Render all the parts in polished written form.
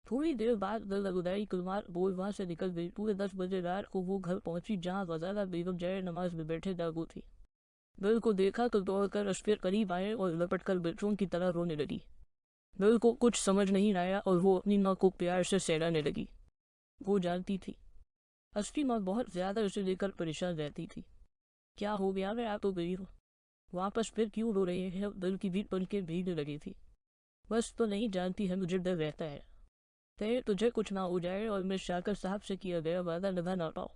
थोड़ी देर बाद दलगुदाई कुलमार बोल वहां से निकल गई। पूरे 10 बजे रात को वो घर पहुंची जहां वजारा बेगम जय नमाज में बैठे जागो थी। दिल को देखा तो दौड़कर अशफिर करीब आए और लपट कर बच्चों की तरह रोने लगी। दिल को कुछ समझ नहीं आया और वो अपनी माँ को प्यार से सहलाने लगी। वो जानती थी असली माँ बहुत ज्यादा उसे लेकर परेशान रहती थी। क्या हो गया, मैं आप तो गई हो, वापस फिर क्यों रो रहे हैं? दिल की बीट बन के भीगने लगी थी। बस तो नहीं जानती है, मुझे डर रहता है कहीं तुझे कुछ ना हो जाए और मैं शाकर साहब से किया गया वादा निभा ना पाऊँ।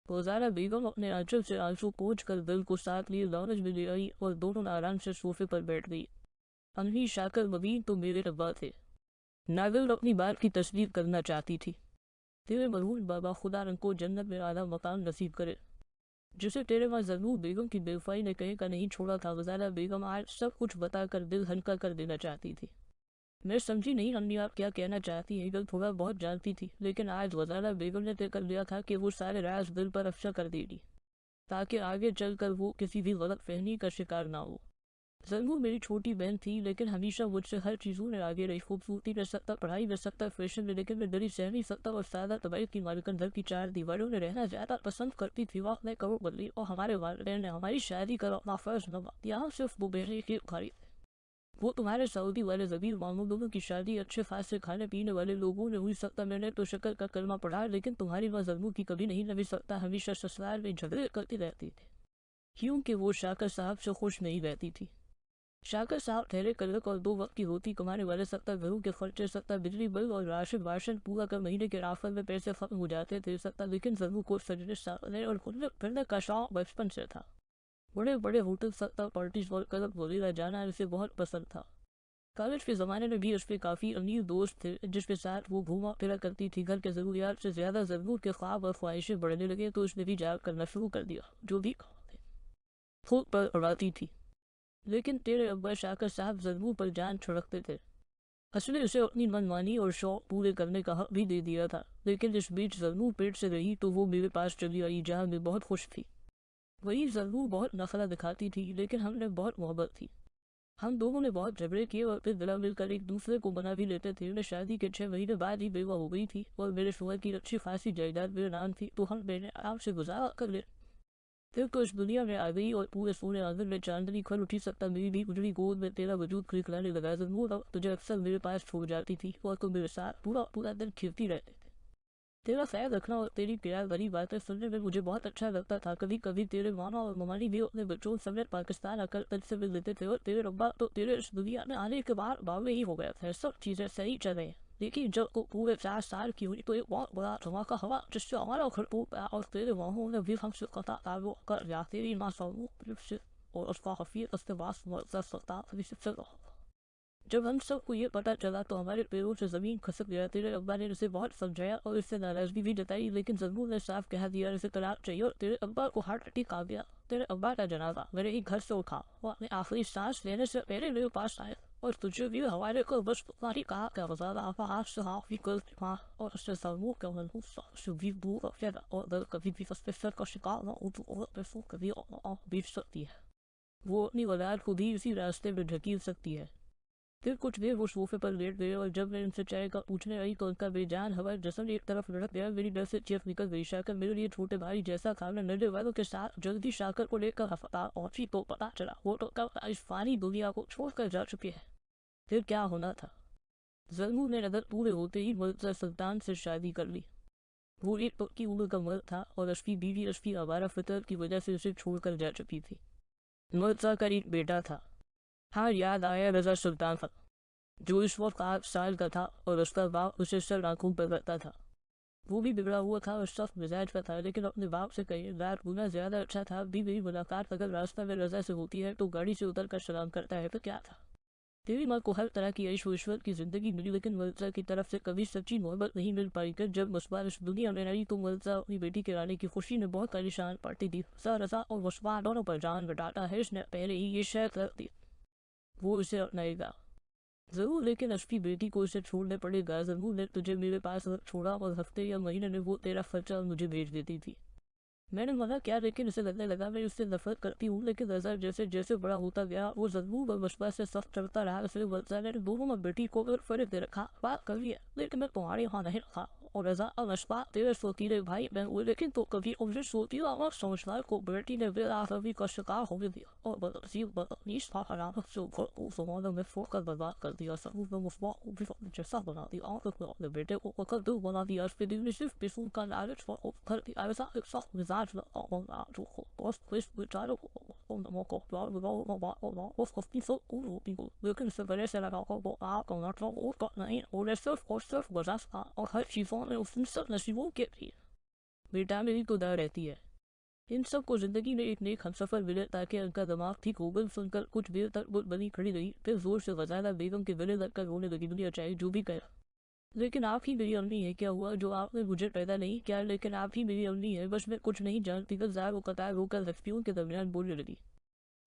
रोजाना बेगम अपने आंचल से आंसू पोंछ कर दिल को साथ लिए लॉन्ज में ले आई और दोनों आराम से सोफे पर बैठ गई। अनही शाकर मबीन तो मेरे रब्बा थे। नादिल अपनी बात की तस्दीक करना चाहती थी। तेरे मरहूम बाबा खुदा उनको जन्नत में आला मकान नसीब करे। जिसे तेरे माँ जरूर बेगम की बेवफाई ने कहीं का नहीं छोड़ा था, वजारा बेगम आज सब कुछ बताकर दिल हल्का कर देना चाहती थी। मैं समझी नहीं अम्मी आप क्या कहना चाहती है। कल थोड़ा बहुत जानती थी, लेकिन आज वजारा बेगम ने तय कर लिया था कि वो सारे राज दिल पर अफशा कर देगी ताकि आगे चलकर वो किसी भी गलत फहमी का शिकार ना हो। जरूर मेरी छोटी बहन थी, लेकिन हमेशा मुझसे हर चीज़ों में आगे रही। खूबसूरती में सत्ता, पढ़ाई में सत्ता, फैशन में, लेकिन मैं डरी सहमी सत्ता और सादा तबाही की मालिकन घर की 4 दीवारों में रहना ज़्यादा पसंद करती थी। वक्त ने करो बदली और हमारे वालिदैन ने हमारी शादी कर अपना फर्ज निभा। यहाँ सिर्फ वो बेटे की खारी, वो तुम्हारे सऊदी वाले जबीर मामू दोनों की शादी अच्छे खासे खाने पीने वाले लोगों ने हुई। सकता मैंने तो शक्ल का कलमा पढ़ा, लेकिन तुम्हारी माँ जरूर की कभी नहीं नबी सकता। हमेशा ससुराल में झगड़े करती रहती थी क्योंकि वो शाकर साहब से खुश नहीं रहती थी। शाकर साहब ठहरे कलक और 2 वक्त की रोटी कमाने वाले। सकता घरों के खर्चे, सकता बिजली बिल और राशन वाशन पूरा कर महीने के आखिर में पैसे खत्म हो जाते थे। सकता लेकिन जरूर को सजने सावने और घूमने फिरने का शौक बचपन से था। बड़े बड़े होटल, सकता पार्टीज और क्लब वगैरह जाना इसे बहुत पसंद था। कॉलेज के ज़माने में भी उसके काफ़ी अमीर दोस्त थे जिसके साथ वो घूमा फिरा करती थी। घर के ज़रूरियात से ज़्यादा ज़रूर के ख्वाब और ख्वाहिशें बढ़ने लगे तो उसने भी जाग करना शुरू कर दिया। जो भी खूब पर उड़ाती थी, लेकिन तेरे अब्बा शाकर साहब ज़रूर पर जान छिड़कते थे। असली उसे अपनी मनमानी और शौक पूरे करने का हक भी दे दिया था। लेकिन इस बीच जरूर पेट से रही तो वो मेरे पास चली आई जहाँ मैं बहुत खुश थी। वही जरूर बहुत नखरा दिखाती थी, लेकिन हमने बहुत मोहब्बत थी। हम दोनों ने बहुत झगड़े किए और फिर दिला मिलकर एक दूसरे को मना भी लेते थे। मैं शादी के 6 महीने बाद ही बेवा हो गई थी और मेरे शोहर की अच्छी खासी जायदाद मेरे नाम थी, तो हम मैंने आराम से गुजारा कर ले। फिर तो इस दुनिया में आ गई और पूरे सोने आंगन में चांदनी खल उठी। सकता मेरी भी उजड़ी गोद में तेरा वजूद खिलखिलाने लगा। जरूर तुझे अक्सर मेरे पास छोड़ जाती थी और तुम मेरे साथ पूरा पूरा दिन खिलती रहते थे। तेरा ख्याल रखना और तेरी प्यार भरी बातें सुनने में मुझे बहुत अच्छा लगता था। कभी कभी तेरे मामा और ममानी भी अपने बच्चों समेत पाकिस्तान आकर तुझसे मिल लेते थे और तेरे रब्बा तो तेरे इस दुनिया में आने के बाद बावे ही हो गया था। सब चीज़ें सही चल रही, लेकिन जब वो पूरे 4 साल की हुई तो एक बहुत बड़ा धमाका हुआ जिससे हमारा घर टूट गया और तेरे मामों ने भी हमसे कता ताल्लुक कर दिया। तेरी माँ से और उसका हफीज उसके पास मुअज़्ज़ज़ सकता से। जब हम सबको ये पता चला तो हमारे पैरों से ज़मीन खसक गया। तेरे अब्बा ने उसे बहुत समझाया और इससे नाराज़गी भी जताई, लेकिन जरूर ने साफ कह दिया इसे तलाक चाहिए। और तेरे अब्बा को हार्ट अटैक आ गया। तेरे अब्बा का जनाजा मेरे ही घर से उठा। वो अपने आखिरी सांस लेने से पहले मेरे पास आए और तुझे भी हवाले को बस तुम्हारी कहा क्या वजारा आपा आज से हाफी कर था और उससे जरूर का मनहूस भी दूर और दर कभी भी फस्पेशल का शिकार ना हो और पैसों कभी और बीत सकती है। वो अपनी औलाद को भी इसी रास्ते में ढकेल सकती है। फिर कुछ देर वो सोफे पर लेट गए और जब मैं उनसे चाय का पूछने आई तो उनका बेजान हवा जसन एक तरफ लड़क गया। मेरी डर से चेप निकल गई। शाकर मेरे लिए छोटे भाई जैसा था। मैं नडे वालों के साथ जल्दी शाकर को लेकर हफ्ता पहुंची तो पता चला वो तो कब इस फानी दुनिया को छोड़कर जा चुके हैं। फिर क्या होना था? जरूर ने नजर पूरे होते ही मुर्तज़ा सुल्तान से शादी कर ली। वो एक पक्की उम्र का मर्द था और उसकी बीवी उसकी आवारा फितर की वजह से उसे छोड़कर जा चुकी थी। मुर्तज़ा का एक बेटा था। हाँ, याद आया, रजा सुल्तान था, जो इस वक्त 8 साल का था और उसका बाप उसे सर आंखों पर रखता था। वो भी बिगड़ा हुआ था और सख्त मिजाज का था, लेकिन अपने बाप से कई लाख गुना ज्यादा अच्छा था। अभी मेरी मुलाकात अगर रास्ता में रजा से होती है तो गाड़ी से उतर कर सलाम करता है। तो क्या था? तेरी माँ को हर तरह की ऐशो ईश्वर की जिंदगी मिली, लेकिन मुर्तज़ा की तरफ से कभी सच्ची मोहब्बत नहीं मिल पाई। कर जब मुस्बान इस दुनिया में आई तो मुर्तज़ा अपनी बेटी के आने की खुशी में बहुत परेशान पड़ती थी। रजा और मुस्बान दोनों पर जान बटाता है। इसने पहले ही ये शर्त रख दी वो उसे अपनाएगा जरूर, लेकिन अपनी बेटी को उसे छोड़ने पड़ेगा। जरूर ने तुझे मेरे पास छोड़ा और हफ्ते या महीने में वो तेरा खर्चा मुझे भेज देती थी। मैंने मना किया, लेकिन उसे लगने लगा मैं उससे नफरत करती हूँ। लेकिन नजर जैसे जैसे बड़ा होता गया वो जरूर और विश्वास से सख्त चलता रहा। उसे वजह ने दोनों में बेटी को फर्क दे रखा, बात कर लिया, लेकिन मैं तुम्हारे यहाँ नहीं रखा। और रजा और नशबा तेरे सोतीले भाई बहन हुए, लेकिन तो कभी उसे सोती और समझदार को बेटी ने बेराफी का शिकार होने दिया और बदनीस था हराम से उस में फोड़ बर्बाद कर दिया। सब मुफ्बा जैसा बना दिया और बेटे को अकल दिल बना दिया। सिर्फ पिसूल का लालच और घर की ऐसा एक सख्त मिजाज लेकिन इससे बड़े से लगा वो आप नहीं और सिर्फ गुजास था और हर चीज़ों में उसने सब नसीबों के थी। बेटा मेरी तो डर रहती है इन सब को जिंदगी में एक नेक हमसफर मिले ताकि उनका दिमाग ठीक हो गल। सुनकर कुछ देर तक बुत बनी खड़ी रही, फिर जोर से गजाला बेगम के गले लगकर रोने लगी। दुनिया चाहे जो भी कहे, लेकिन आप ही मेरी अम्मी है। क्या हुआ जो आपने मुझे पैदा नहीं किया, लेकिन आप ही मेरी अम्मी है। बस मैं कुछ नहीं जानती। जार कतार होकर लफ्तियों के दरमियान बोलने लगी।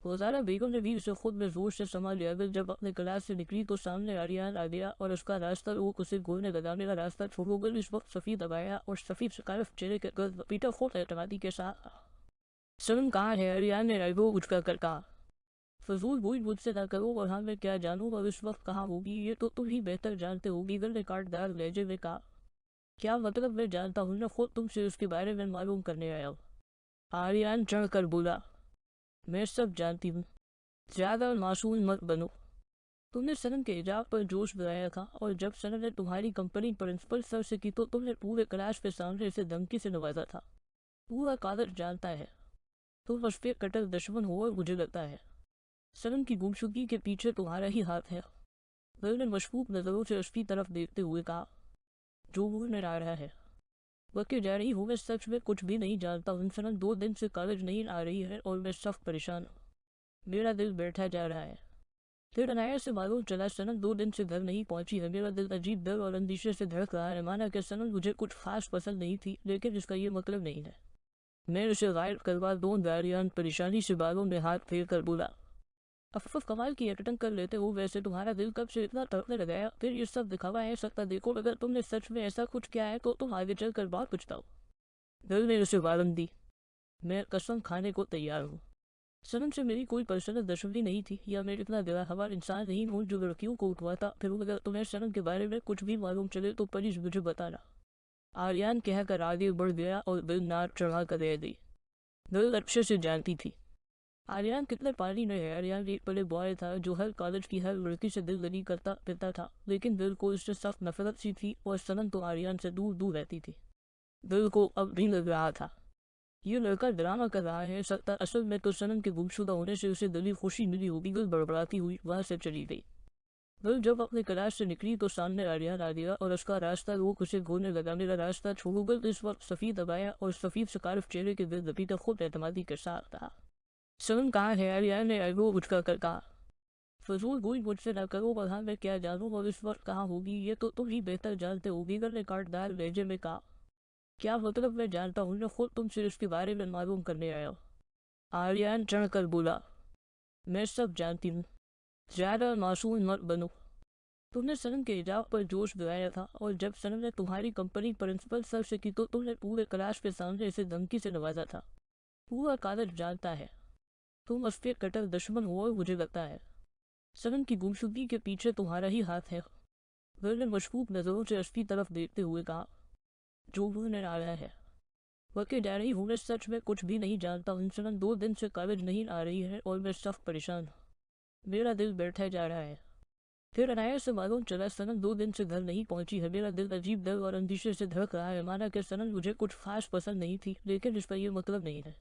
रोजाना बेगम ने भी उसे खुद में जोर से संभाल लिया। जब अपने क्लास से निकली तो सामने आर्यन आ गया और उसका रास्ता वो उसे घूरने लगा। मेरा रास्ता छोड़ोगे। इस वक्त सफ़ी दबाया और सफ़ी शिकारफ चेहरे के गर्द पीटा खोट एतमादी के साथ सनम कहाँ है। आर्यन ने राइबो उठकर कर कहा, फजूल बोल मुझसे ना करो और हाँ मैं क्या जानूँ और इस वक्त कहाँ होगी ये तो तुम ही बेहतर जानते हो। गीगल ने काटदार लहजे में कहा, क्या मतलब मैं जानता हूँ ना, खुद तुमसे उसके बारे में मालूम करने आया हूँ। आर्यन चढ़ कर बोला, मैं सब जानती हूँ, ज़्यादा मासूम मत बनो। तुमने सनम के हिजाब पर जोश बनाया था और जब सनम ने तुम्हारी कंपनी प्रिंसिपल सर से की तो तुमने पूरे क्लास के सामने इसे धमकी से नवाजा था। पूरा कागज जानता है तुम उस पर कटल दुश्मन हो और मुझे लगता है सनम की गुमशुदगी के पीछे तुम्हारा ही हाथ है। दिल ने मशकूक नजरों से उसकी तरफ देखते हुए कहा, जो वो नजर आ रहा है वह जा रही हूँ। मैं सच में कुछ भी नहीं जानता हूँ। सनम 2 दिन से कॉलेज नहीं आ रही है और मैं सख्त परेशान हूँ। मेरा दिल बैठा जा रहा है। फिर अनाया से मालूम चला सनम 2 दिन से घर नहीं पहुंची है। मेरा दिल अजीब डर और अंदेशे से धड़क रहा है। माना कि सनम मुझे कुछ खास पसंद नहीं थी, लेकिन इसका ये मतलब नहीं है मैं उसे गायब करवा दूँ। दारियान परेशानी से बालों में हाथ फेर कर बोला, अफफ कमाल की एक्टिंग कर लेते हो। वैसे तुम्हारा दिल कब से इतना तड़पने लगाया, फिर ये सब दिखावा है सकता। देखो अगर तुमने सच में ऐसा कुछ किया है तो तुम आगे चल कर बात पूछता हो। दिल ने उसे वारन दी, मैं कसम खाने को तैयार हूँ। सनम से मेरी कोई पर्सनल दुश्मनी नहीं थी या मैं इतना बेहवार इंसान नहीं हूँ जो लड़कियों को उठवाता। फिर अगर तुम्हें सनम के बारे में कुछ भी मालूम चले तो प्लीज मुझे बताना। आर्यन कहकर आगे बढ़ गया और दिल नाक चढ़ा कर रह दी। दिल अच्छे से जानती थी आर्यन कितने पानी में है। आर्यन एक बड़े बॉय था जो हर कॉलेज की हर लड़की से दिल लगी करता फिरता था, लेकिन दिल को उससे सख्त नफरत सी थी और सनम तो आर्यन से दूर दूर रहती थी। दिल को अब भी लग रहा था ये लड़का ड्रामा कर रहा है। सकता असल में तो सनम के गुमशुदा होने से उसे दिली खुशी मिली होगी। दिल बड़बड़ाती हुई वहां से चली गई। दिल जब अपने क्लास से निकली तो सामने आर्यन आ गया और उसका रास्ता रोक उसे घूरने लगा। मेरा रास्ता छोड़ोगे। इस वक्त सफ़ीद दबाया और सफ़ीद शिकारफ चेहरे के दिल दबी तक खुद एतमादी के साथ था। सनम कहाँ है। आर्यन ने आईब्रो उठकर कर कहा, फजूल गोई मुझसे न करो और हाँ मैं क्या जानूँ और इस वक्त कहाँ होगी ये तो तुम ही बेहतर जानते हो। गीगर ने काटदार लहजे में कहा, क्या मतलब मैं जानता हूँ ना, खुद तुमसे इसके बारे में मालूम करने आया हूँ। आर्यन चढ़ कर बोला, मैं सब जानती हूँ, ज़्यादा मासूम मत बनो। तुमने सनम के हिजाब पर जोश बनाया था और जब सनम ने तुम्हारी कंपनी प्रिंसिपल सर से की तो तुमने पूरे क्लास के सामने इसे धमकी से नवाजा था। पूरा कागज जानता है तुम उस पर कटल दुश्मन हो और मुझे लगता है सनम की गुमशुदगी के पीछे तुम्हारा ही हाथ है। दिल ने मशकूक नजरों से उसकी तरफ देखते हुए कहा, जो वो नजर आ रहा है वह जा रही हूँ। मैं सच में कुछ भी नहीं जानता हूँ। सनम 2 दिन से कॉलेज नहीं आ रही है और मैं सख्त परेशान हूँ। मेरा दिल बैठा जा रहा है। फिर अनाया से मालूम चला सनम 2 दिन से घर नहीं पहुंची है। मेरा दिल अजीब डर और अंदेशे से धड़क रहा है। माना कि सनम मुझे कुछ खास पसंद नहीं थी, लेकिन इसका ये मतलब नहीं है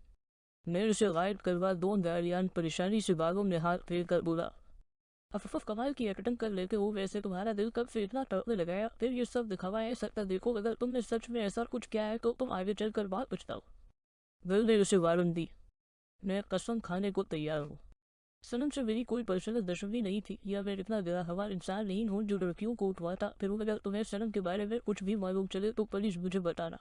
मैं उसे गायब करवा दूँ। दारियान परेशानी से बालों में हाथ फेर कर बोला, अफफ कमाल की एक्टिंग कर लेते हो। वैसे तुम्हारा दिल कब से इतना तड़पने लगाया, फिर ये सब दिखावा है सकता। देखो अगर तुमने सच में ऐसा कुछ किया है तो तुम आगे चल कर बात पूछता हो। दिल ने उसे वारन दी, मैं कसम खाने को तैयार हूँ। सनम से मेरी कोई पर्सनल दुश्मनी नहीं थी या मैं इतना बेहवार इंसान नहीं हूँ जो लड़कियों को उठवाता। फिर अगर तुम्हें सनम के बारे में कुछ भी मालूम चले तो प्लीज मुझे बताना।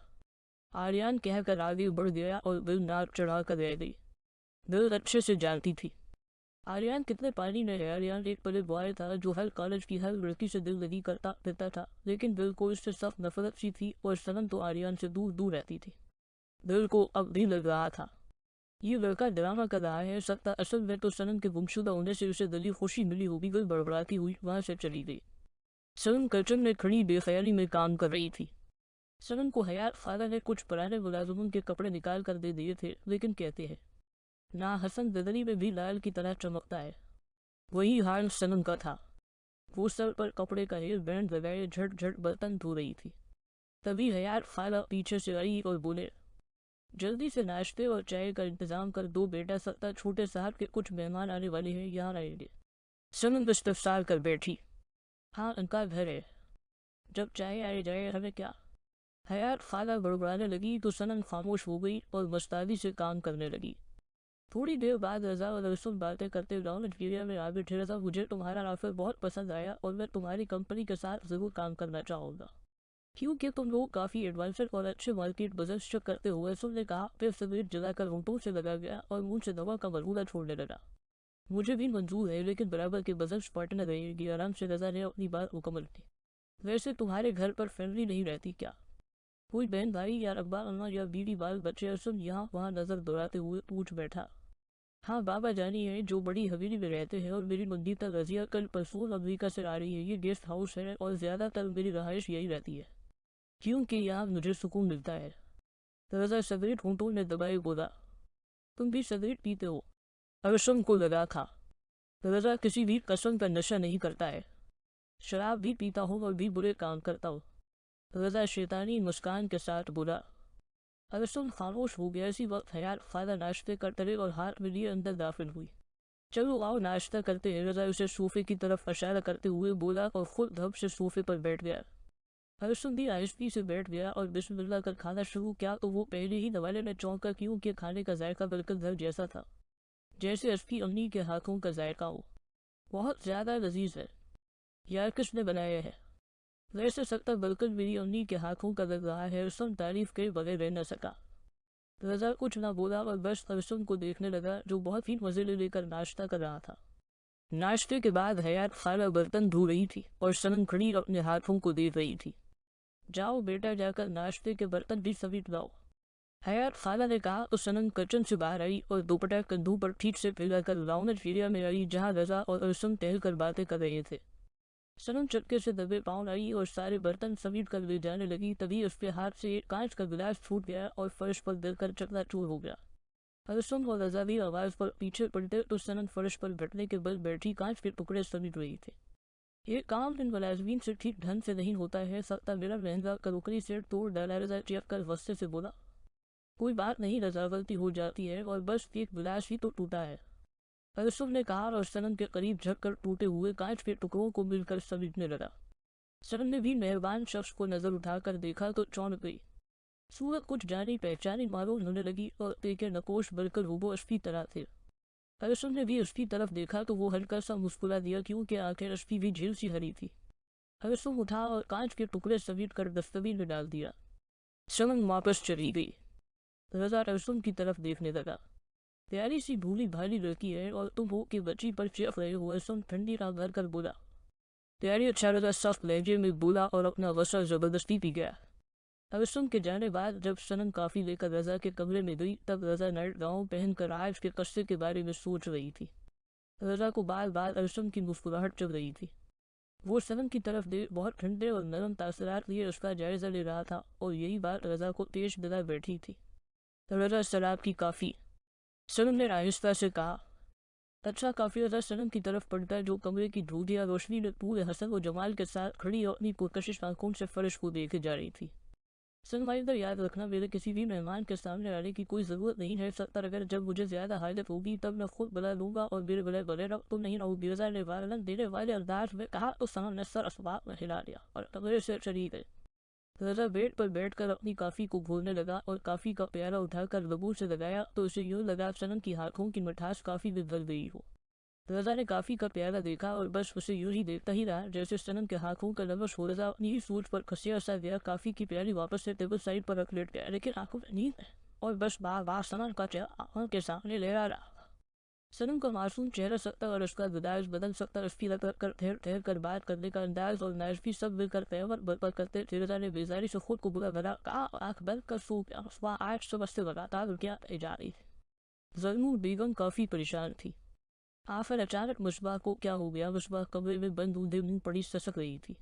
आर्यन कहकर आगे बढ़ गया और दिल नाक चढ़ा कर रह गई। दिल अच्छे से जानती थी आर्यन कितने पानी में है। आर्यन एक बड़े बॉय था जो हर कॉलेज की हर लड़की से दिल लगी करता फिरता था, लेकिन दिल को इससे सख्त नफरत सी थी और सनम तो आर्यन से दूर दूर रहती थी। दिल को अब भी लग रहा था ये लड़का ड्रामा कर रहा है। सकता असल में तो सनम के गुमशुदा होने से उसे दिली खुशी मिली होगी। दिल बड़बड़ाती हुई वहां से चली गई। सनम किचन में खड़ी बेख्याली में काम कर रही थी। सनम को हयात खाला ने कुछ पुराने मुलाजिमों के कपड़े निकाल कर दे दिए थे, लेकिन कहते हैं ना हसन ददरी में भी लाल की तरह चमकता है। वही हाल सनम का था। वो सर पर कपड़े का हेयर बैंड लगाए झट झट बर्तन धो रही थी। तभी हयात खाला पीछे से आई और बोले, जल्दी से नाश्ते और चाय का इंतजाम कर दो बेटा, सकता छोटे साहब के कुछ मेहमान आने वाले हैं, यहाँ आएंगे। सनम इस्तफसार कर बैठी, हाँ उनका घर है, जब चाय आए जाए हमें क्या। हयात खाला बड़बड़ाने लगी तो सनम खामोश हो गई और मस्तानी से काम करने लगी। थोड़ी देर बाद रजा और रसूल बातें करते लॉन्च एरिया में आ बैठे। रजा, मुझे तुम्हारा ऑफर बहुत पसंद आया और मैं तुम्हारी कंपनी के साथ जरूर काम करना चाहूँगा, क्योंकि तुम लोग काफ़ी एडवांसर और अच्छे मार्केट बिजनेस चेक करते हुए। रसूल ने कहा। फिर सिगरेट जलाकर होंठों से लगा गया और मुंह से दवा का मरहूला छोड़ने लगा। मुझे भी मंजूर है, लेकिन बराबर के बिजनेस पार्टनर रहेगी। आराम से रजा ने अपनी बात मुकम्मल की। वैसे तुम्हारे घर पर फैमिली नहीं रहती क्या? कोई बहन भाई या अब्बा अम्मा या बीवी बाल बच्चे? रसूल यहाँ वहाँ नजर दौड़ाते हुए पूछ बैठा। हाँ बाबा जानी है जो बड़ी हवेली में रहते हैं, और मेरी मंदीता रजिया कल परसों अमेरिका से आ रही है। ये गेस्ट हाउस है और ज़्यादातर मेरी रहाइश यही रहती है, क्योंकि यहाँ मुझे सुकून मिलता है। रजा सिगरेट होंठों में दबाए बोला, तुम भी सिगरेट पीते हो? अरसम को लगा था रजा किसी भी कसम का नशा नहीं करता है। शराब भी पीता हूँ और भी बुरे काम करता हूँ। रजा शैतानी मुस्कान के साथ बोला। अरसम खामोश हो गया। इसी वक्त हयात खाला नाश्ते का तरे और हाथ में लिए अंदर दाखिल हुई। चलो आओ नाश्ता करते हैं, रजा उसे सोफे की तरफ इशारा करते हुए बोला और खुद धब से सोफे पर बैठ गया। अरसम भी आहिस्ती से बैठ गया और बिस्मिल्लाह कर खाना शुरू किया तो वो पहले ही नवाले में चौंका, क्योंकि खाने का जायका बिल्कुल घर जैसा था, जैसे उसकी अम्मी के हाथों का जायका हो। बहुत ज़्यादा लजीज है। यार किसने बनाया है? वैसे सकता बिल्कुल मेरी अम्मी के हाथों का लग रहा है। अरसम तारीफ के बगैर रह न सका। रजा कुछ ना बोला और बस अरसम को देखने लगा, जो बहुत ही मजे लेकर नाश्ता कर रहा था। नाश्ते के बाद हयात खाला बर्तन धो रही थी और सनम खड़ी अपने हाथों को देख रही थी। जाओ बेटा, जाकर नाश्ते के बर्तन भी समेट लाओ, हयात खाला ने कहा तो सनम किचन से बाहर आई और दोपहर कंधों पर ठीक से फैलाकर लाउंज एरिया में आई, जहाँ रजा और अरसम टहलकर बातें कर रहे थे। सनम चटके से दबे पाँव आई और सारे बर्तन समेट कर ले जाने लगी। तभी उसके हाथ से एक कांच का गिलास छूट गया और फर्श पर गिरकर चकनाचूर हो गया। अरसम और रजा भी आवाज पर पीछे पड़ते तो सनम फर्श पर बैठने के बल बैठी कांच के टुकड़े समेट रही थे। ये काम इन मुलाजमीन से ठीक ढंग से नहीं होता है, सकता मेरा महंगा करोकरी सेट तोड़ डाला। रजा चेक कर गुस्से से बोला, कोई बात नहीं रजा, गलती हो जाती है और बस एक गिलास ही तो टूटा है, अरसम ने कहा और सनम के करीब झुककर टूटे हुए कांच के टुकड़ों को मिलकर समेटने लगा। सनम ने भी मेहरबान शख्स को नजर उठाकर देखा तो चौंक गई। सूरत कुछ जानी पहचानी मालूम होने लगी और के नकोश बनकर वो उसकी तरह थे। अरसम ने भी उसकी तरफ देखा तो वो हल्का सा मुस्कुरा दिया, क्योंकि आंखें उसकी भी झील सी हरी थी। अरसम उठा और कांच के टुकड़े समेट कर डस्टबिन में डाल दिया। सनम वापस चली गई। रजा अरसम की तरफ देखने लगा। प्यारी सी भूली भाली लड़की है और तुम हो कि बच्ची पर चेप रहे हो। अरसम ठंडी राह भर कर बोला। प्यारी अच्छा रजा सख्त लहजे में बोला और अपना वसा जबरदस्ती पी गया। अरसम के जाने बाद जब सनम काफ़ी लेकर रजा के कमरे में गई, तब रजा नाइट गाउन पहनकर आज के कस्से के बारे में सोच रही थी। रजा को बार बार अरसम की मुस्कुराहट चल रही थी। वो सनम की तरफ दे बहुत ठंडे और नरम तासरात लिए उसका जायजा ले रहा था और यही बात रजा को तेज दिला बैठी थी। रजा शराब की काफ़ी, सनम ने आहिस्ता से कहा। अच्छा काफ़ी। रजा सनम की तरफ पड़ता है जो कमरे की धूलिया रोशनी में पूरे हसन और जमाल के साथ खड़ी और अपनी पुरकशिश आंखों से फर्श को देखे जा रही थी। सनम इधर याद रखना, मेरे किसी भी मेहमान के सामने आने की कोई ज़रूरत नहीं है। सत्तर अगर जब मुझे ज़्यादा हालत होगी तब मैं खुद बुला लूँगा और मेरे बड़े बड़े रख तुम नहीं रहोगी। रजा ने वालन देने वाले अंदाज में कहा तो सनम ने सर असबाब में हिला दिया और कमरे से चली गई। रजा बेड पर बैठकर अपनी काफ़ी को घोलने लगा और काफ़ी का प्याला उठाकर लबू से लगाया तो उसे यूँ लगा सनम की हाथों की मिठास काफ़ी में बदल गई हो। रजा ने काफ़ी का प्याला देखा और बस उसे यूँ ही देखता ही रहा जैसे सनम के हाथों का लमस हो। रजा अपनी ही सोच पर खसिया सा गया। काफ़ी की प्याली वापस से टेबल साइड पर रख लेट गया, लेकिन आंखों में नींद है और बस बार बार सनम का चेहरा आंखों के सामने ले आ रहा। सनम का मासूम चेहरा सकता और उसका अंदाज बदल सकता, उसकी कर ठहर ठहर कर बात करने का अंदाज और नाजफी सब मिलकर पेवर बर्पर करते। फिरोजा ने बेजारी से खुद को बुरा भरा, कहा आंख बंद कर सो गया। सुबह 8 सुबह से लगातार क्या जा रही थी। जरनूर बेगम काफी परेशान थी। आखिर अचानक मुशबा को क्या हो गया। मुशबा कमरे में बंद ऊंधे नींद पड़ी ससक रही थी।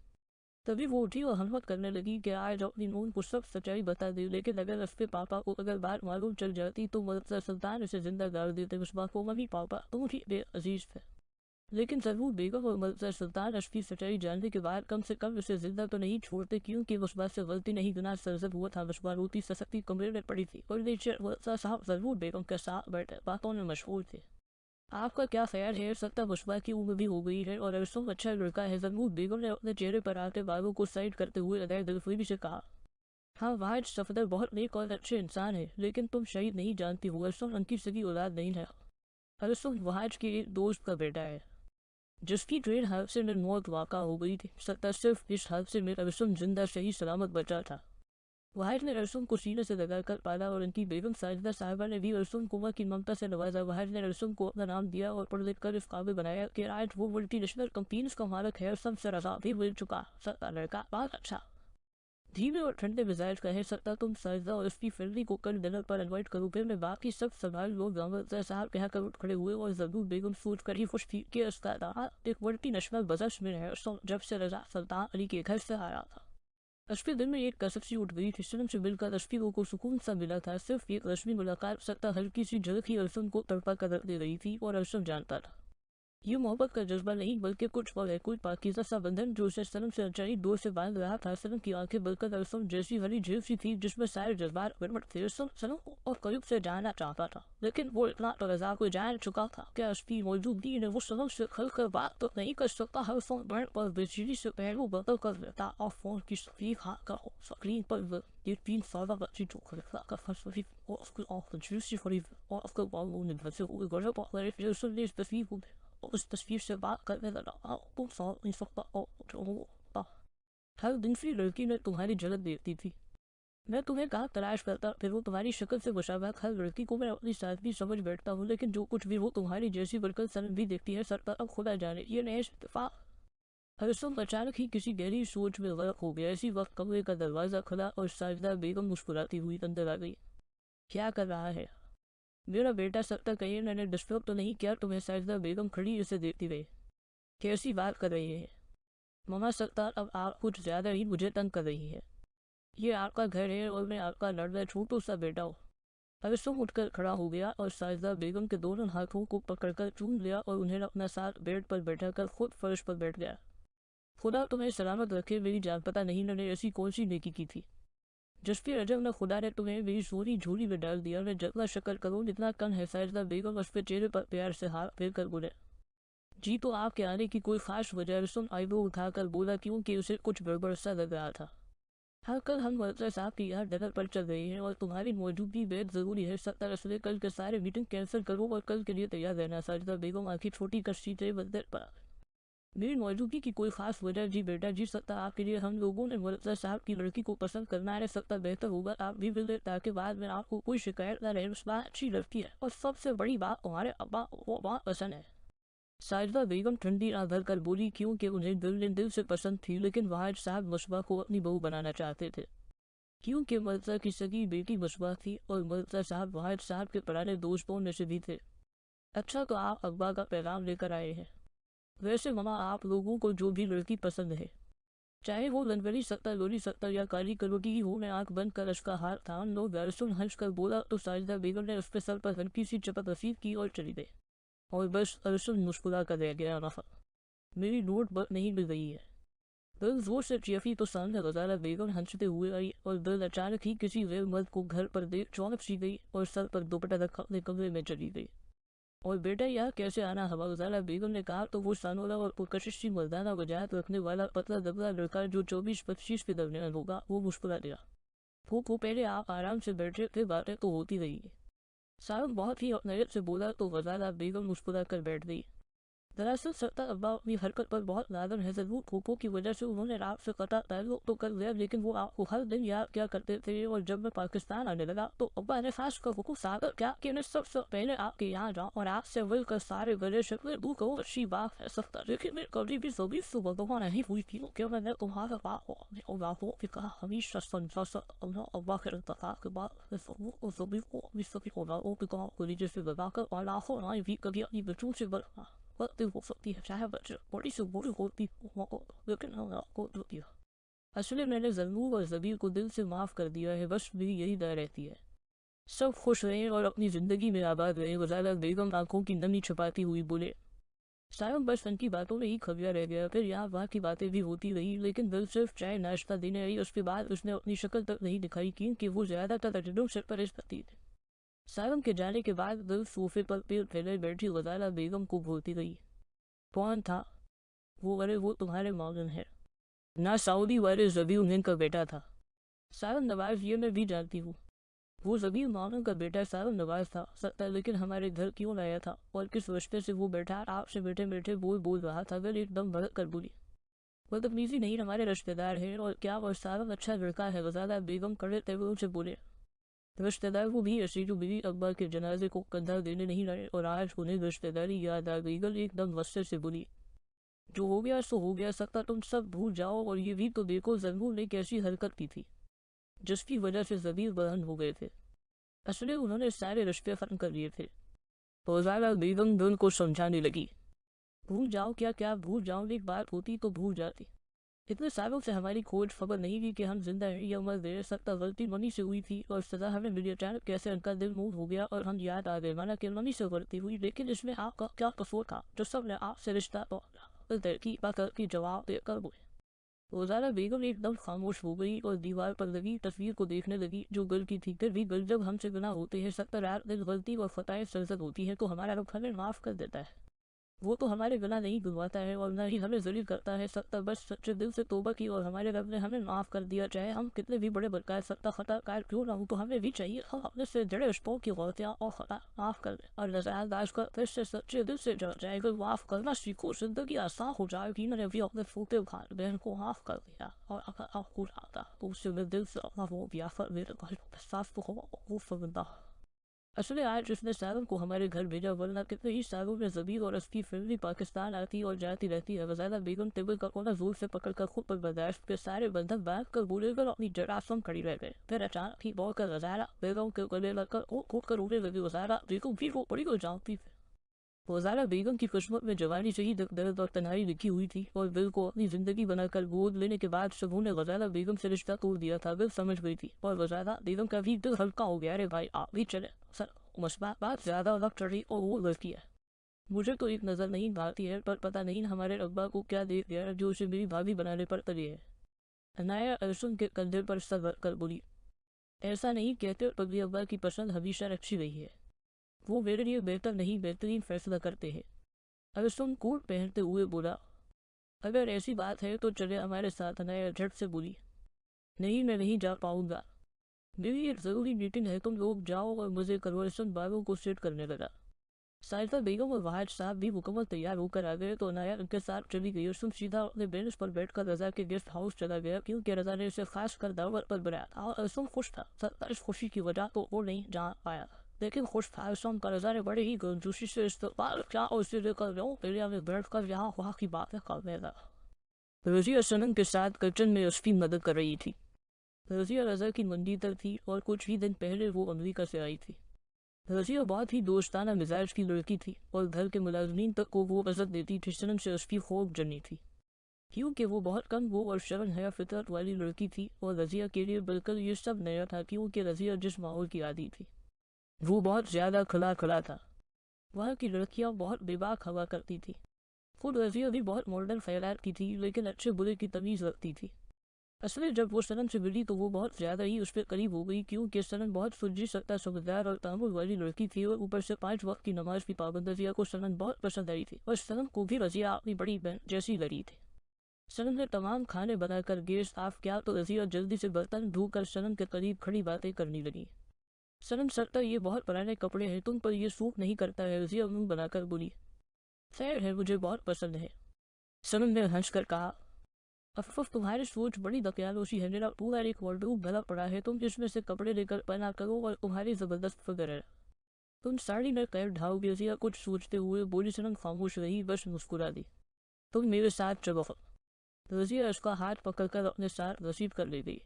तभी वो उठी और हनवत करने लगी कि आज अपनी नून को सब सच्चाई बता दी, लेकिन अगर उसके पापा को अगर बात मालूम चल जाती तो मदरसा सुल्तान उसे जिंदा गाड़ देते। मुशबा को मम्मी पापा तुम ही बेअजीज थे, लेकिन जरूर बेगम और मदरसा सुल्तान उसकी सच्चाई जानने के बाद कम से कम उसे जिंदा तो नहीं छोड़ते, क्योंकि मुशबा से गलती नहीं गुनाह सरजद हुआ था। मुशबा रोती ससकती कमरे में पड़ी थी और नीचे मदरसा साहब जरूर बेगम के साथ बैठे बातों में मशहूर थे। आपका क्या ख्याल है? सकता मुशबा की उम्र भी हो गई है और अरसों अच्छा लड़का है। जरूर बेगम ने अपने चेहरे पर आते बालों को साइड करते हुए अदाय दिलफुली से कहा, हाँ वाहिद सफदर बहुत नेक और अच्छे इंसान है, लेकिन तुम शहीद नहीं जानती हो। अरसों उनकी सगी औलाद नहीं है। अरसों वाहिद के एक दोस्त का बेटा है जिसकी ट्रेन हादसे में मौत वाक़ा हो गई थी। सकता सिर्फ इस हादसे में अरसों जिंदा सही सलामत बचा था। वाहिद ने अरसों को सीने से लगाकर पाला और उनकी बेगम साजिदा साहिबा ने भी अरसों को मां की ममता से नवाजा। वाहिद ने अरसों को अपना नाम दिया और पढ़ लिख कर इस काबिल बनाया कि आज वो मल्टीनेशनल कंपनीज का मालिक है और सबसे रजा भी मिल चुका। सकता लड़का बहुत अच्छा, धीमे और ठंडे मिजाज का है। सकता तुम साजिदा और उसकी फैमिली को कल डिनर पर इन्वाइट करो, फिर मैं बाकी सब संभाल लो। गांव साहब कहकर उठ खड़े हुए और जरूर बेगम सोच कर ही खुश थी कि उसका दादा एक मल्टीनेशनल बिजनेस में है जब से रजा सुल्तान अली के घर से आया था। अशफी दिल में एक कसक सी उठ गई थी। सनम से मिलकर अशफी को सुकून सा मिला था। सिर्फ एक रस्मी मुलाकात सकता हल्की सी झलक ही अरसम को तड़पा कर रख दे रही थी और अरसम जानता था ये मोहब्बत का जज्बा नहीं बल्कि कुछ और है, कोई पाकीज़ा सा बंधन जो उसे सनम से अचाई दो से बांध रहा था। सनम की आंखें बलकर अरसम जैसी हरी झील सी थी जिसमें सारे जज्बात गड़बड़ थे। सनम और करीब से जानना चाहता था, लेकिन वो इतना तो रजा को जान चुका था कि उसकी मौजूदगी ने वो सनम से खल कर बात तो नहीं कर सकता। हर फोन बहन पर बेचीनी से पहलू बदल कर देता और फोन की स्क्रीन पर ये 3 साल बच्ची जो खिलखिला कर फंसी और उसकी आंखें झुलसी पड़ी और उसके बालों ने धंसे हुए गले पर मेरे फिर सुनने इस तस्वीर को उस तस्वीर से बात करने लगा। तुम सौ नहीं सकता और हर दिन से लड़की ने तुम्हारी झलक देखती थी। मैं तुम्हें कहाँ तलाश करता, फिर वो तुम्हारी शक्ल से मुशाबह हर लड़की को मैं अपनी साथ भी समझ बैठता हूँ, लेकिन जो कुछ भी वो तुम्हारी जैसी बनकर सनम भी देखती है सर अब खुदा जाने ये नहीं इत्तेफाक। हरसम अचानक ही किसी गहरी सोच में गर्क हो गया। इसी वक्त कमरे का दरवाजा खुला और साजिदा बेगम मुस्कुराती हुई अंदर आ गई। क्या कर रहा है मेरा बेटा? सकता कहिए मैंने डिस्टर्ब तो नहीं किया तुम्हें? साजिदा बेगम खड़ी उसे देखती रही। कैसी बात कर रही है मामा? सकता अब आप कुछ ज्यादा ही मुझे तंग कर रही है। ये आपका घर है और मैं आपका लड़का छोटू सा बेटा हूँ। अरसम उठकर खड़ा हो गया और साजिदा बेगम के दोनों हाथों को पकड़कर चूम लिया और उन्हें अपना साथ बेड पर बैठाकर खुद फर्श पर बैठ गया। खुदा तुम्हें सलामत रखे मेरी जान, पता नहीं मैंने ऐसी कौन सी नेकी की थी जिसकी वजह में खुदा ने तुम्हें मेरी सोनी झोली में डाल दिया। मैं जितना शक्ल करूँ जितना कन है। साजिदा बेगम उस पर चेहरे पर प्यार से हाथ फेर कर बोले, जी तो आपके आने की कोई खास वजह? रसुम आईब्रो उठाकर बोला, क्योंकि उसे कुछ गड़बड़ सा लग रहा था। हाँ कल हम मदरसा साहब की यहाँ डगर पर चल रही हैं और तुम्हारी मौजूदगी बेहद जरूरी है। 70 इसलिए कल के सारे मीटिंग कैंसिल करो और कल के लिए तैयार रहना। साजिदा बेगम आंखें छोटी कर सीधे बंदर पर मेरी मौजूदगी की कोई खास वजह? जी बेटा जी, सकता आपके लिए हम लोगों ने मदरसा साहब की लड़की को पसंद करना है। सकता बेहतर होगा आप भी मिल ताकि बाद में आपको कोई शिकायत न रहे। उस बात अच्छी लगती है और सबसे बड़ी बात तुम्हारे अब्बा वो बात पसंद है। साजिदा बेगम ठंडी आंख भर कर बोली, क्योंकि उन्हें दिल से पसंद थी, लेकिन वाहिद साहब मुशबा को अपनी बहू बनाना चाहते थे क्योंकि मदरसा की सगी बेटी मुशबा थी और मदरसा साहब वाहिद साहब के पुराने दोस्तों में से भी थे। अच्छा तो आप अब्बा का पैगाम लेकर आए हैं। वैसे मामा आप लोगों को जो भी लड़की पसंद है, चाहे वो लंबरी सकता लोरी सकता या काली करोगी हो, मैं आंख बंद कर उसका हाथ थाम लो। बैरसुन हंस कर बोला तो साजिदा बेगम ने उसके सर पर हल्की सी चपत रसीद की और चली गई और बस अरसुन मुस्कुरा कर रह गया। नफा मेरी नोट बट नहीं मिल रही है। दिल जोर से चियफी तो सामने गजाला बेगम हंसते हुए आई और दिल अचानक ही किसी गैर मर्द को घर पर देख चौंक सी गई और सर पर दुपट्टा रखा अपने कमरे में चली गई। और बेटा यहाँ कैसे आना हवा? गजाला बेगम ने कहा तो वो सानोला और पुरकशिश मर्दाना वजाहत रखने वाला पतला दबला लड़का जो 24-25 के दरमियान होगा वो मुस्कुरा दिया। वो पहले आप आराम से बैठे फिर बातें तो होती रही। साहब बहुत ही नजर से बोला तो गजाला बेगम मुस्कुरा कर बैठ गई। दरअसल सत्ता अब्बा अपनी हरकत पर बहुत नाराज है। जरूर खोखो की वजह से उन्होंने रात से कटा ताल्लुक तो कर लिया, लेकिन वो आपको हर दिन याद क्या करते थे। और जब मैं पाकिस्तान आने लगा तो अब्बा ने खास कर हुकू सागर क्या कि मैं सबसे पहले आपके यहाँ जाऊँ और आपसे मिलकर सारे बड़े शक्ल दू करो। अच्छी बात है सत्ता, लेकिन मैं कभी भी सभी सुबह दुआ नहीं हुई थी कि मैंने तुम्हारा बाहों की कहा हमेशा समझा अब्बा के इंतजार के बाद सभी को बाहों की कहा को नीचे से लगाकर और लाखों राय भी कभी अपनी बच्चों से बना वक्त हो सकती है, चाहे बच्चे बड़ी से बड़ी होती हो, लेकिन हम आपको दो दिया। असली मैंने जरूर और जबीर को दिल से माफ कर दिया है, बस मेरी यही दया रहती है। सब खुश रहे और अपनी जिंदगी में आबाद रहे। वज़ारा बेगम आंखों की नमी छुपाती हुई बोले। सायम बस उनकी बातों में ही खबिया रह गया। फिर यहाँ वहाँ की बातें भी होती रही, लेकिन दिल सिर्फ चाय नाश्ता देने आई। उसके बाद उसने अपनी शक्ल तक नहीं दिखाई कि वो ज्यादातर अजनों से परेशान थी। सायम के जाने के बाद दिल सोफे पर पैर फैले बैठी वज़ारा बेगम को बोलती रही। कौन था वो? अरे वो तुम्हारे मौलन है ना, सऊदी वाले जबीर हिंद का बेटा था। सायम नवाज, ये मैं भी जानती हूँ। वो जबीर मौलन का बेटा सायम नवाज था सकता, लेकिन हमारे घर क्यों लाया था और किस रिश्ते से वो बैठा आपसे बैठे बैठे बोल रहा था। फिर एकदम भड़क कर बोली, बदतमीजी नहीं, हमारे रिश्तेदार है। और क्या वो सायम अच्छा लड़का है? वज़ारा बेगम कड़े तेवरों से बोले। रिश्तेदार वो भी ऐसी जो बीवी अकबर के जनाजे को कंधा देने नहीं लाए। और आज उन्हें रिश्तेदारी याद आ गई। गल एकदम गुस्से से बोली, जो हो गया सो हो गया सकता, तुम सब भूल जाओ। और ये भी तो देखो जरूर ने कैसी हरकत की थी जिसकी वजह से जबीर बहन हो गए थे। असली उन्होंने सारे रिश्ते खत्म कर लिए थे। फौजाना बेगम दिल को समझाने लगी, भूल जाओ क्या क्या भूल जाओ, एक बात होती तो भूल जाती। इतने सालों से हमारी खोज खबर नहीं की कि हम जिंदा हैं या मर गए। सकता गलती मनी से हुई थी और सजा हमें मिली। अचानक कैसे उनका दिल मूव हो गया और हम याद आ गए, माना कि मनी से गलती हुई, लेकिन इसमें आपका क्या कसूर था जो सबने आपसे रिश्ता तरकी की जवाब देकर बोले। रोजाना बेगम एकदम खामोश हो गई और दीवार पर लगी तस्वीर को देखने लगी जो गल की थी। फिर भी गल जब हमसे गुना होते हैं सकता रात दिन गलती और फताएं सरजद होती है तो हमारा रब हमें माफ कर देता है। वो तो हमारे गुनाह नहीं गुनवाता है और न ही हमें जलील करता है। सकता बस सच्चे दिल से तौबा की और हमारे रब ने हमें माफ कर दिया। चाहे हम कितने भी बड़े बरकाए सकता खताकार क्यों ना हो, तो हमें भी चाहिए हम अपने से जड़े उष्पों की गलतियाँ और खता माफ कर दें और नजरअंदाज कर फिर से सच्चे दिल से जड़ जाएगा। माफ करना सीखो, जिंदगी आसान हो जाएगी। मैंने भी अपने फूटे भाई बहन को माफ कर दिया और अगर आपको आता तो उससे मेरे दिल से अपना वो ब्याफर मेरे साफ तो हो वो फंदा। असली आज जिसने सायम को हमारे घर भेजा, वरना कितने ही सालों में जबीर और उसकी फिल्मी पाकिस्तान आती और जाती रहती है। वज़ारा बेगम टेबल का कोना जोर से पकड़कर खुद पर बर्दाश्त के सारे बंधन बांध कर बोले कर अपनी जरासम खड़ी रह गए। फिर अचानक ही बोल कर वज़ारा बेगम के गले लगकर ओ खोद कर उड़े लगी। वज़ारा बेगम भी वो बड़ी को जानती थी। वज़ारा बेगम की किस्मत में जवानी से ही दर्द और तन्हाई लिखी हुई थी और बिल को अपनी जिंदगी बनाकर गोद लेने के बाद सबों ने वज़ारा बेगम से रिश्ता तोड़ दिया था। बिल समझ गई थी और वज़ारा बेगम का भी दिल हल्का हो गया। अरे भाई आप भी चले सर, बात ज्यादा अलग चढ़ी और वो लड़की है। मुझे तो एक नजर नहीं भाती है, पर पता नहीं हमारे अब्बा को क्या देख गया जो उसे मेरी भाभी बनाने पर तली है। अनाया अर्जुन के कंधे पर सर रख कर बोली, ऐसा नहीं कहते, पगली अब्बा की पसंद हमेशा अच्छी रही है। वो मेरे लिए बेहतर नहीं बेहतरीन फैसला करते हैं। अर्जुन कोट पहनते हुए बोला, अगर ऐसी बात है तो चले हमारे साथ। अनाया झट से बोली, नहीं मैं नहीं जा पाऊंगा, मेरी एक जरूरी मीटिंग है, तुम लोग जाओ। और मुझे कन्वर्सन बालों को सेट करने लगा। साइफा बेगम और वाहिद साहब भी मुकम्मल तैयार होकर आ गए तो अनाया उनके साथ चली गई। उसम सीधा अपने बेंच पर बैठकर रजा के गेस्ट हाउस चला गया क्योंकि रजा ने उसे खास कर दावत पर बुलाया था और असम खुश था। इस खुशी की वजह तो वो नहीं जान पाया, लेकिन खुश था असम का। रजा ने बड़े ही गर्मजोशी से इस्तेमाल किया और उसे लेकर एरिया में बैठ कर यहाँ वहाँ की बातें करने लगा। रजिया सनम के साथ किचन में उसकी मदद कर रही थी। रजिया रजा की मंडी तक थी और कुछ ही दिन पहले वो अमेरिका से आई थी। रजिया बहुत ही दोस्ताना मिजाज की लड़की थी और घर के मुलाजमीन तक को वो इज्जत देती थी। सनम से उसकी खूब जनी थी क्योंकि वो बहुत कम वो और शर्म हया फितरत वाली लड़की थी। और रजिया के लिए बिल्कुल ये सब नया था क्योंकि रजिया जिस माहौल की आदि थी वो बहुत ज्यादा खुला खुला था। वहाँ की लड़कियाँ बहुत बेबाक हवा करती थी। खुद रजिया भी बहुत मॉडर्न ख्यालात की थी, लेकिन अच्छे बुरे की तमीज़ रखती थी। असली जब वो सनम से मिली तो वो बहुत ज़्यादा ही उस पर करीब हो गई क्योंकि सनम बहुत सुलझी सकता समझदार और तामुल वाली लड़की थी और ऊपर से 5 वक्त की नमाज की पाबंद। रजिया को सनम बहुत पसंद आई थी और सनम को भी रजिया अपनी बड़ी बहन जैसी लड़ी थी। सनम ने तमाम खाने बनाकर गैस साफ किया तो रजिया जल्दी से बर्तन धोकर सनम के करीब खड़ी बातें करने लगी। सनम सकता ये बहुत पुराने कपड़े हैं, तुम पर ये सूट नहीं करता है, रजिया मुंह बनाकर बोली। खैर है, मुझे बहुत पसंद है। सनम ने हंसकर कहा। अफफ, तुम्हारी सोच बड़ी दकियानूसी है। मेरा पूरा एक वार्डरोब भरा पड़ा है, तुम इसमें से कपड़े लेकर पहना करो और तुम्हारी जबरदस्त फिगर है। तुम साड़ी में पैर ढाओगे या कुछ सोचते हुए बोली। सनम खामोश रही, बस मुस्कुरा दी। तुम मेरे साथ चलो। रजिया उसका हाथ पकड़कर अपने साथ रसीद कर ले गई।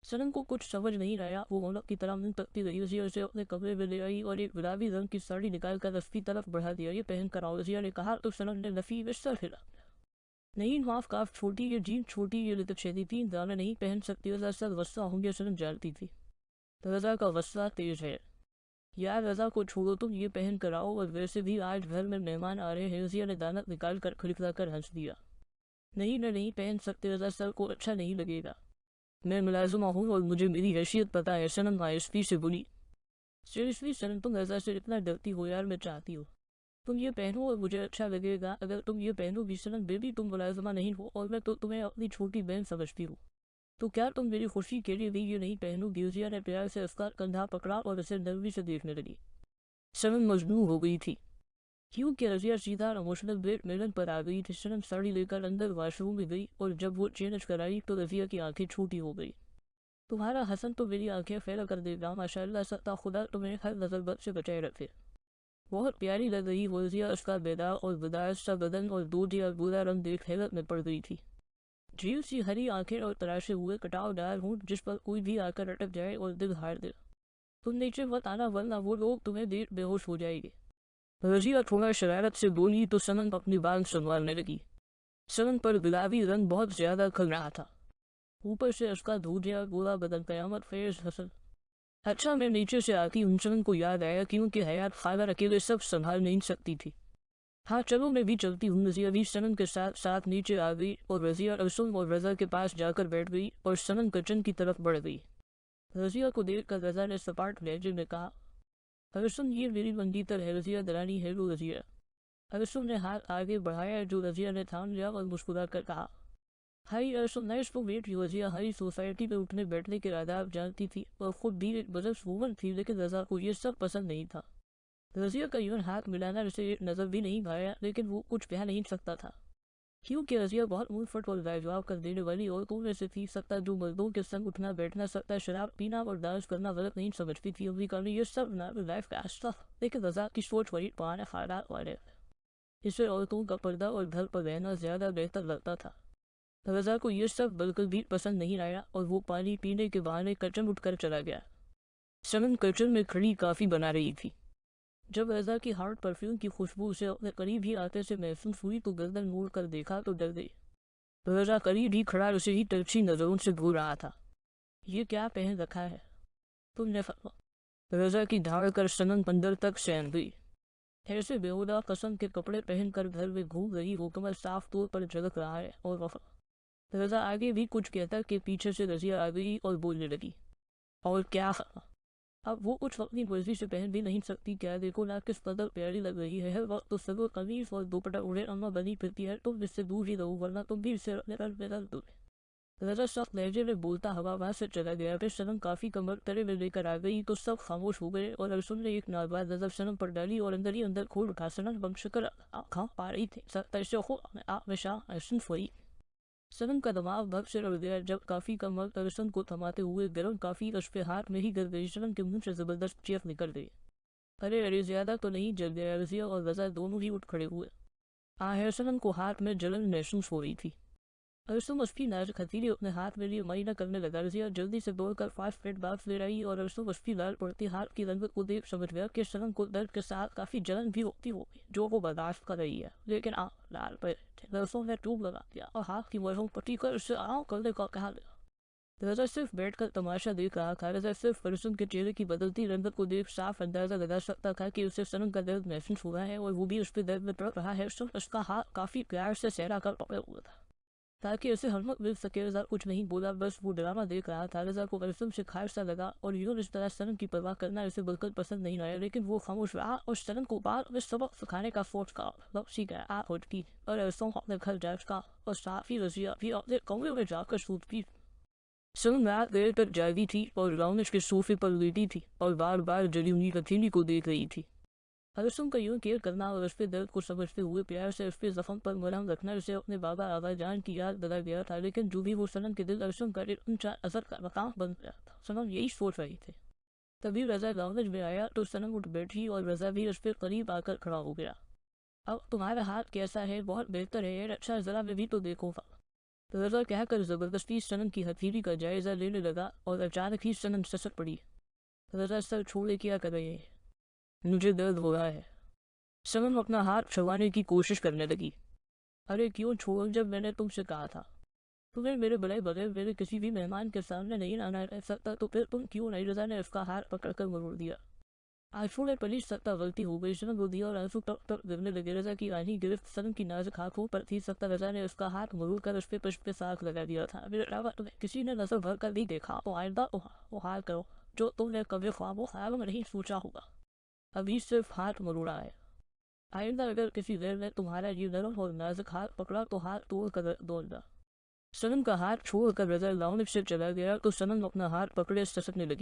सनम को कुछ समझ नहीं आया। वो औरत की तरह मुंह तकती रही। रजिया उसे अपने कमरे में ले आई और एक गुलाबी रंग की साड़ी निकालकर उसकी तरफ बढ़ा दिया। ये पहन कर आओ, रजिया ने कहा। तो सनम ने नफी में सर हिला। नहीं, माफ, काफ छोटी, ये जीन छोटी, ये लिटक छेदी, 3 दाने नहीं पहन सकती। रजा सर गुस्सा होंगे, सनम जानती थी। रजा का गुस्सा तेज है। यार रजा को छोड़ो, तुम ये पहन कर आओ, और वैसे भी आज घर में मेहमान आ रहे हैं। रजिया ने दानत निकाल कर खिलखिला कर हंस दिया। नहीं, मैं नहीं पहन सकते, रजा सर को अच्छा नहीं लगेगा। मैं मुलाजिमा हूँ और मुझे मेरी हैसियत पता है, सनम आहिस्ती से बोली। सीरियसली सनम, तुम रजा से इतना डरती हो? यार मैं चाहती हूँ तुम ये पहनो और मुझे अच्छा लगेगा। अगर तुम ये पहनोगी सनम बेबी, तुम मुलाजिमा नहीं हो और मैं तो तुम्हें अपनी छोटी बहन समझती हूँ। तो क्या तुम मेरी खुशी के लिए भी ये नहीं पहनोगी? रजिया ने प्यार से उसका कंधा पकड़ा और उसे नरमी से देखने लगी। सनम मजनू हो गई थी। क्योंकि रजिया सीधा इमोशनल ब्रेक मिलन पर आ गई थी। सनम साड़ी लेकर अंदर वॉशरूम में गई और जब वो चेंज कराई तो रजिया की आंखें छोटी हो गई। तुम्हारा हसन तो मेरी आंखें फैला कर देगा, माशाल्लाह, सत्ता खुदा तुम्हें हर नजर बद से बचाए रखे। बहुत प्यारी लग रही वो। रजिया उसका बेदाग और बदाश सा बदन और दूध या बुरा रंग देख हैरत में पड़ गई थी। झील सी हरी आंखें और तराशे हुए कटावदार होंठ जिस पर कोई भी आकर अटक जाए और दिल हार दे। तुम नीचे मत आना वरना वो लोग तुम्हें देख बेहोश हो जाएंगे। रजिया थोड़ा शरारत से बोली तो सनम अपनी बात संभालने लगी। सनम पर गुलाबी रंग बहुत ज्यादा खल रहा था। ऊपर से उसका धूलिया गोरा बदन कयामत फेज हसन। अच्छा, मैं नीचे से आती हूँ। सनम को याद आया क्योंकि हयात खाकर अकेले सब संभाल नहीं सकती थी। हाँ चलो, मैं भी चलती हूँ। रजिया भी सनम के साथ साथ नीचे आ गई और रजिया रसुल और रजा के पास जाकर बैठ गई और सनम किचन की तरफ बढ़ गई। रजिया को देखकर रजा ने सपाट लहजे में कहा, हरसुन, ये मेरी मंजीतर है। रजिया दरानी है वो। रजिया। हरसुन ने हाथ आगे बढ़ाया जो रजिया ने थाम लिया और मुस्कुरा कर कहा, hi Arsun, nice to meet you. Razia हरी सोसाइटी में उठने बैठने के आदाब जानती थी और खुद भी एक बजस वूमन थी, लेकिन रजा को ये सब पसंद नहीं था। रजिया का यूं हाथ मिलाना उसे नजर भी नहीं आया, लेकिन वो कुछ कह नहीं सकता था क्योंकि रजिया बहुत मुंहफट और लाजवाब कर देने वाली औरतों में से थी। सकता जो मर्दों के संग उठना बैठना, सकता शराब पीना और डांस करना गलत नहीं समझती थी। अभी का ये सब लाइफ का था, लेकिन रजा की सोच बड़ी पुराने ख्यालात वाले। इसे औरतों का पर्दा और घर पर रहना ज्यादा बेहतर लगता था। रजा को यह सब बिल्कुल भी पसंद नहीं आया और वो पानी पीने के बहाने किचन उठकर चला गया। सनम किचन में खड़ी काफी बना रही थी। जब रजा की हार्ट परफ्यूम की खुशबू उसे अपने करीब ही आते से महसूस हुई तो गर्दन मोड़ कर देखा तो डर गई। रजा करीब ही खड़ा उसे ही तिरछी नजरों से घूर रहा था। ये क्या पहन रखा है तुमने? रजा की धाड़ कर सनम अंदर तक सहम गई। ऐसे बेहुदा कसम के कपड़े पहनकर घर में घूम रही हो, कमर साफ तौर पर झलक रहा है। और रजा आगे भी कुछ कहता कि पीछे से रजिया आ गई और बोलने लगी, और क्या अब वो कुछ अपनी मर्जी से पहन भी नहीं सकती क्या? देखो ना किस कदर प्यारी लग रही है। हर वक्त तो सगो कमीज और दोपट्टा उड़े अम्मा बनी फिरती है। तुम इससे दूर ही रहो वरना तुम भी इससे निकल दो। रजा सख्त लहजे में बोलता हवा वहां से चला गया। फिर सनम काफी कमर तले में लेकर आ गई तो सब खामोश हो गए और अरसुन ने एक नाबाद नजर सनम पर डाली और अंदर ही अंदर खोल उठा। सनम बमशकर आँखा पा रही थी। सनम का दिमाग भग से उड़ गया जब काफी कम वक्त अरसन को थमाते हुए गर्म काफी उसके हाथ में ही गिर गई। सनम के मुंह से जबरदस्त चीख निकल गई। अरे ज्यादा तो नहीं जल गया? रजिया और रजा दोनों ही उठ खड़े हुए। सनम को हाथ में जलन महसूस हो रही थी। अरसुम उसकी नाजुक हथेली अपने हाथ में लिए मायना करने लगा। रजिया जल्दी से दौड़कर 5 मिनट बाद ले आई और अरसुम उसकी लाल पड़ती हाथ की रंगत को देख समझ गया कि सनम को दर्द के साथ काफी जलन भी होती होगी जो वो बर्दाश्त कर रही है। लेकिन लाल पर अरसुम ने ट्यूब लगा दिया और हाथ की मरहम पट्टी कर उससे आराम करने का कहा गया। रजा सिर्फ बैठकर तमाशा देख रहा था। रजा सिर्फ अरसुम के चेहरे की बदलती रंगत को देख साफ अंदाजा लगा सकता था कि उसे सनम का दर्द महसूस हुआ है और वो भी उस पर दर्द में पड़ रहा है। उसका हाथ काफी प्यार से सहरा कर पकड़ा हुआ था ताकि उसे हरमत मिल सके। रजा कुछ नहीं बोला, बस वो ड्रामा देख रहा था। रजा को अरसुम से खार सा लगा और यूं इस तरह सनम की परवाह करना उसे बिल्कुल पसंद नहीं आया, लेकिन वो खामोश रहा और सनम को बाद में सबक सिखाने का सोच का लपसी गया होती और अरसुम अपने घर जाकर और साफी रजिया भी अपने कमरे में जाकर सूती। सनम रात देर तक जागी थी और राउंड के सोफे पर लेटी थी और बार बार जली हुई हथेली को देख रही थी। रसम का यूं केयर करना और उस पे दर्द को समझते हुए प्यार से उस पे जख्म पर मरहम रखना उसे अपने बाबा आबा जान की याद दिला गया था। लेकिन जो भी वो सनम के दिल रसम का उनका असर का मकाम बन गया था। सनम यही सोच रही थी। तभी रजा लॉन्ज में आया तो सनम उठ बैठी और रजा भी उस पर करीब आकर खड़ा हो गया। अब तुम्हारा हाथ कैसा है? बहुत बेहतर है। अच्छा जरा मैं भी तो देखूंगा। रजा कहकर जबरदस्ती सनम की हथेली का जायजा लेने लगा और अचानक ही सनम ससक पड़ी। रजा सर छोड़े क्या कर रहे हैं? मुझे दर्द हो रहा है। सनम अपना हाथ छुड़वाने की कोशिश करने लगी। अरे क्यों छोड़, जब मैंने तुमसे कहा था तुम्हें मेरे बड़े बगैर मेरे किसी भी मेहमान के सामने नहीं आना रह सकता तो फिर तुम क्यों नहीं? रजा ने उसका हाथ पकड़कर मरोड़ दिया। आंसू में पली सकता गलती हो गई। सनम रो दिया और आंसू टप टप गिरने लगे। रजा की आंधी गिरफ्त सनम की नाजुक आंखों पर थी सकता। रजा ने उसका हाथ मरोड़ कर उस पे पुष्प पे साख लगा दिया था। मेरे अलावा तुम्हें किसी ने नजर भर कर नहीं देखा तो आइंदा वो हाल करो जो तुमने कभी ख्वाबों ख्यालों में नहीं सोचा होगा। अभी सिर्फ हाथ मरोड़ा है। आइंदा अगर किसी गैर ने तुम्हारा ये नरम और नाजुक हाथ पकड़ा तो हाथ तोड़ कर दौड़ना। सनम का हाथ छोड़कर रजा लाउंज से चला गया तो सनम अपना हाथ पकड़े ससकने लगी।